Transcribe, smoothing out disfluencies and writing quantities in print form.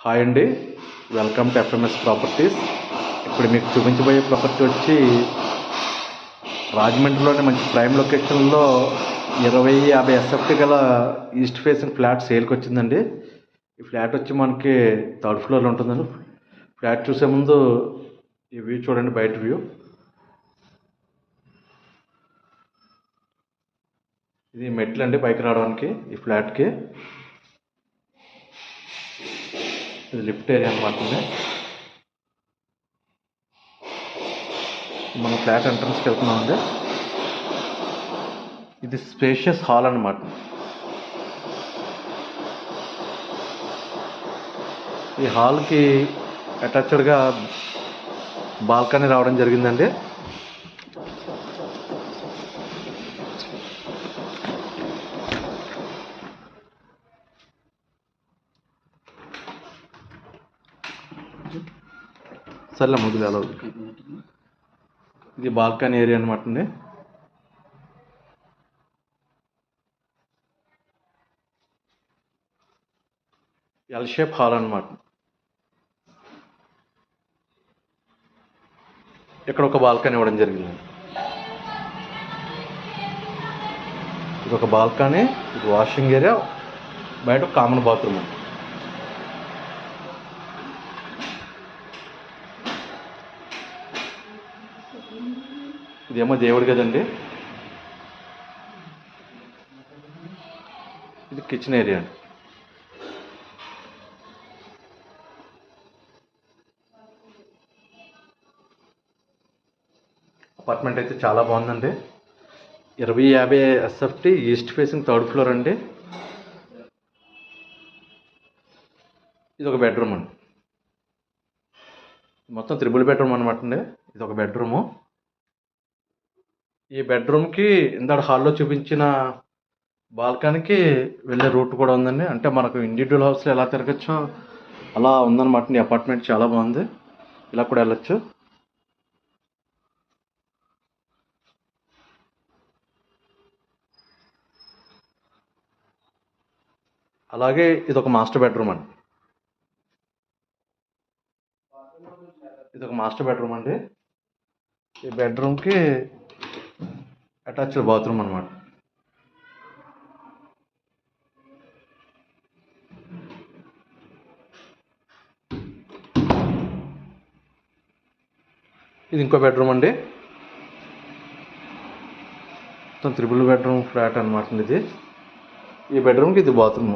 Hi అండి, welcome to FMS properties. ఇప్పుడు మీకు చూపించబోయే ప్రాపర్టీ వచ్చి రాజమండ్రిలోని మంచి ప్రైమ్ లొకేషన్లో 20-50 ఎస్ఎఫ్టీ గల ఈస్ట్ ఫేసింగ్ ఫ్లాట్ సేల్కి వచ్చిందండి. ఈ ఫ్లాట్ వచ్చి మనకి థర్డ్ ఫ్లోర్లో ఉంటుందండి. ఫ్లాట్ చూసే ముందు ఈ వ్యూ చూడండి, బయట వ్యూ. ఇది మెట్లు అండి పైకి రావడానికి ఈ ఫ్లాట్కి. ఇది లిఫ్ట్ ఏరియా అనమాట. మనం ఫ్లాట్ ఎంట్రన్స్కి వెళ్తున్నామండి. ఇది స్పేషియస్ హాల్ అనమాట. ఈ హాల్కి అటాచ్డ్గా బాల్కనీ రావడం జరిగిందండి. సర్లే ముందు ఎలా ఇది బాల్కనీ ఏరియా అనమాట అండి. ఎల్ షేప్ హాల్ అనమాట. ఇక్కడ ఒక బాల్కనీ ఇవ్వడం జరిగింది. ఇది ఒక బాల్కనీ, ఇది వాషింగ్ ఏరియా, బయట ఒక కామన్ బాత్రూమ్ అండి. ఇదేమో దేవుడి గదండి. ఇది కిచెన్ ఏరియా అండి. అపార్ట్మెంట్ అయితే చాలా బాగుందండి. 20-50 SFT east facing third floor అండి. ఇది ఒక బెడ్రూమ్ అండి. మొత్తం త్రిబుల్ బెడ్రూమ్ అనమాట అండి. ఇది ఒక బెడ్రూము. ఈ బెడ్రూమ్కి ఇందాక హాల్లో చూపించిన బాల్కనీకి వెళ్ళే రూట్ కూడా ఉందండి. అంటే మనకు ఇండివిజువల్ హౌస్లో ఎలా తిరగచ్చో అలా ఉందన్నమాట. ఈ అపార్ట్మెంట్ చాలా బాగుంది. ఇలా కూడా వెళ్ళొచ్చు. అలాగే ఇది ఒక మాస్టర్ బెడ్రూమ్ అండి. ఇది ఒక మాస్టర్ బెడ్రూమ్ అండి. ఈ బెడ్రూమ్కి అటాచ్డ్ బాత్రూమ్ అనమాట. ఇది ఇంకో బెడ్రూమ్ అండి. మొత్తం త్రిబుల్ బెడ్రూమ్ ఫ్లాట్ అనమాట ఇది. ఈ బెడ్రూమ్కి ఇది బాత్రూమ్.